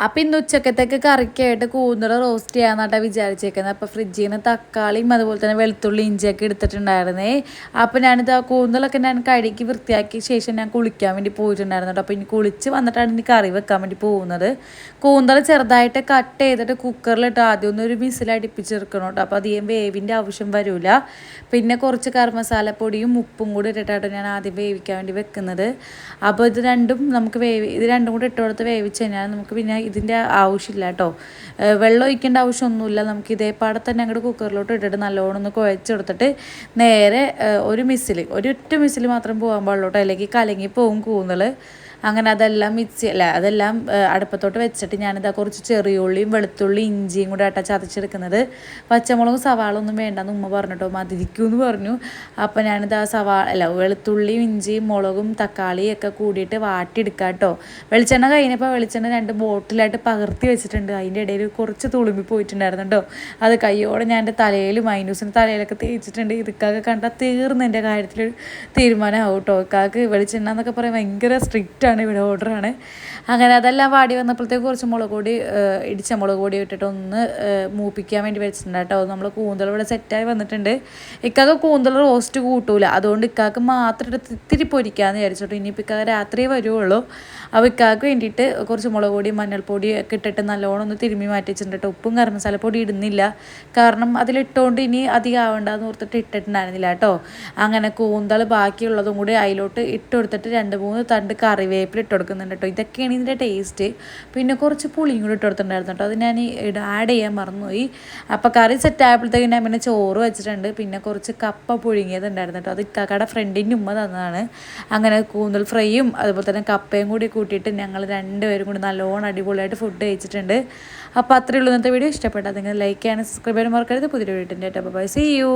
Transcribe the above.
അപ്പം ഇന്ന് ഉച്ചക്കത്തേക്ക് കറിക്കായിട്ട് കൂന്തൽ റോസ്റ്റ് ചെയ്യാന്നാട്ടാ വിചാരിച്ചേക്കുന്നത്. അപ്പോൾ ഫ്രിഡ്ജിൽ നിന്ന് തക്കാളിയും അതുപോലെ തന്നെ വെളുത്തുള്ളി ഇഞ്ചിയൊക്കെ എടുത്തിട്ടുണ്ടായിരുന്നേ. അപ്പോൾ ഞാനിത് ആ കൂന്തലൊക്കെ ഞാൻ കഴുകി വൃത്തിയാക്കിയ ശേഷം ഞാൻ കുളിക്കാൻ വേണ്ടി പോയിട്ടുണ്ടായിരുന്നു കേട്ടോ. അപ്പോൾ ഇനി കുളിച്ച് വന്നിട്ടാണ് ഇനി കറി വെക്കാൻ വേണ്ടി പോകുന്നത്. കൂന്തൽ ചെറുതായിട്ട് കട്ട് ചെയ്തിട്ട് കുക്കറിലിട്ട് ആദ്യം ഒന്നൊരു വിസിലടിപ്പിച്ചെടുക്കണം കേട്ടോ. അപ്പോൾ അധികം വേവിൻ്റെ ആവശ്യം വരില്ല. പിന്നെ കുറച്ച് കറി മസാലപ്പൊടിയും ഉപ്പും കൂടി ഇട്ടിട്ടാണ് ഞാൻ ആദ്യം വേവിക്കാൻ വേണ്ടി വെക്കുന്നത്. അപ്പോൾ ഇത് രണ്ടും കൂടി ഇട്ട് കൊടുത്ത് വേവിച്ച് കഴിഞ്ഞാൽ നമുക്ക് പിന്നെ ഇതിൻ്റെ ആവശ്യമില്ല കേട്ടോ. വെള്ളം ഒഴിക്കേണ്ട ആവശ്യമൊന്നുമില്ല. നമുക്ക് ഇതേപ്പാടെ തന്നെ അങ്ങോട്ട് കുക്കറിലോട്ട് ഇട്ടിട്ട് നല്ലോണം ഒന്ന് കുഴച്ചെടുത്തിട്ട് നേരെ ഒരൊറ്റ മിസിൽ മാത്രം പോകാൻ പാടുള്ളൂ കേട്ടോ. അല്ലെങ്കിൽ കലങ്ങി പോകും കൂന്തൽ. അങ്ങനെ അതെല്ലാം അടുപ്പത്തോട്ട് വെച്ചിട്ട് ഞാനിതാ കുറച്ച് ചെറിയ ഉള്ളിയും വെളുത്തുള്ളി ഇഞ്ചിയും കൂടെ ആട്ടാ ചതച്ചെടുക്കുന്നത്. പച്ചമുളകും സവാളൊന്നും വേണ്ടെന്ന് ഉമ്മ പറഞ്ഞിട്ടോ, മതിരിക്കുമെന്ന് പറഞ്ഞു. അപ്പോൾ ഞാനിതാ വെളുത്തുള്ളിയും ഇഞ്ചിയും മുളകും തക്കാളിയും ഒക്കെ കൂടിയിട്ട് വാട്ടിയെടുക്കാം കേട്ടോ. വെളിച്ചെണ്ണ കഴിഞ്ഞപ്പോൾ വെളിച്ചെണ്ണ 2 ബോട്ടിലായിട്ട് പകർത്തി വെച്ചിട്ടുണ്ട്. അതിൻ്റെ ഇടയിൽ കുറച്ച് തുളുമ്പി പോയിട്ടുണ്ടായിരുന്നു കേട്ടോ. അത് കയ്യോടെ ഞാൻ എൻ്റെ തലയിലും മൈനൂസിൻ്റെ തലയിലൊക്കെ തേച്ചിട്ടുണ്ട്. ഇതൊക്കെ കണ്ടാൽ തീർന്ന് എൻ്റെ കാര്യത്തിൽ തീരുമാനമാവും കേട്ടോ. ഇക്കാക്ക് വെളിച്ചെണ്ണ എന്നൊക്കെ പറയാൻ ഭയങ്കര സ്ട്രിക്റ്റ് ആണ്, ഇവിടെ ഓർഡറാണ്. അങ്ങനെ അതെല്ലാം വാടി വന്നപ്പോഴത്തേക്ക് കുറച്ച് ഇടിച്ച മുളക് പൊടി ഇട്ടിട്ട് ഒന്ന് മൂപ്പിക്കാൻ വേണ്ടി വെച്ചിട്ടുണ്ട് കേട്ടോ. നമ്മൾ കൂന്തൽ ഇവിടെ സെറ്റായി വന്നിട്ടുണ്ട്. ഇക്കാക്ക് കൂന്തൽ റോസ്റ്റ് കൂട്ടൂല, അതുകൊണ്ട് ഇക്കാക്ക് മാത്രം ഇത്തിരി പൊരിക്കാമെന്ന് വിചാരിച്ചോട്ടോ. ഇനിയിപ്പോൾ ഇക്കാക്ക് രാത്രിയേ വരുവുള്ളൂ. അപ്പോൾ ഇക്കാക്ക് വേണ്ടിയിട്ട് കുറച്ച് മുളക് പൊടി മഞ്ഞൾപ്പൊടി ഒക്കെ ഇട്ടിട്ട് നല്ലോണം ഒന്ന് തിരുമ്മി മാറ്റി വെച്ചിട്ടുണ്ട് കേട്ടോ. ഉപ്പും ഗരം മസാലപ്പൊടി ഇടുന്നില്ല, കാരണം അതിലിട്ടുകൊണ്ട് ഇനി അധികം ആവണ്ടെന്ന് ഓർത്തിട്ട് ഇട്ടിട്ടുണ്ടായിരുന്നില്ല കേട്ടോ. അങ്ങനെ കൂന്തൽ ബാക്കിയുള്ളതും കൂടി അതിലോട്ട് ഇട്ട് കൊടുത്തിട്ട് 2-3 തണ്ട് കറിവേപ്പില ഇട്ട് കൊടുക്കുന്നുണ്ട് കേട്ടോ. ഇതൊക്കെയാണ് ഇതിൻ്റെ ടേസ്റ്റ്. പിന്നെ കുറച്ച് പുളിയും കൂടി ഇട്ട് കൊടുത്തിട്ടുണ്ടായിരുന്നു കേട്ടോ. അത് ഞാൻ ആഡ് ചെയ്യാൻ മറന്നുപോയി. അപ്പോൾ കറി സെറ്റ് ആയപ്പോഴത്തേക്കും ഞാൻ പിന്നെ ചോറ് വെച്ചിട്ടുണ്ട്. പിന്നെ കുറച്ച് കപ്പ പുഴുങ്ങിയത് ഉണ്ടായിരുന്നു കേട്ടോ. അത് ഇക്കാക്കയുടെ ഫ്രണ്ടിൻ്റെ ഉമ്മ തന്നതാണ്. അങ്ങനെ കൂന്തൽ ഫ്രൈയും അതുപോലെ തന്നെ കപ്പയും കൂടി കൂട്ടിയിട്ട് ഞങ്ങൾ 2 പേരും കൂടി നല്ലോണം അടിപൊളിയായിട്ട് ഫുഡ് കഴിച്ചിട്ടുണ്ട്. അപ്പോൾ അത്രയേ ഉള്ളൂ ഇന്നത്തെ വീഡിയോ. ഇഷ്ടപ്പെട്ടാൽ നിങ്ങൾ ലൈക്ക് ചെയ്യാനും സബ്സ്ക്രൈബ് ചെയ്യാനും മറക്കരുത്. പുതിയൊരു വീഡിയോ. By, see you.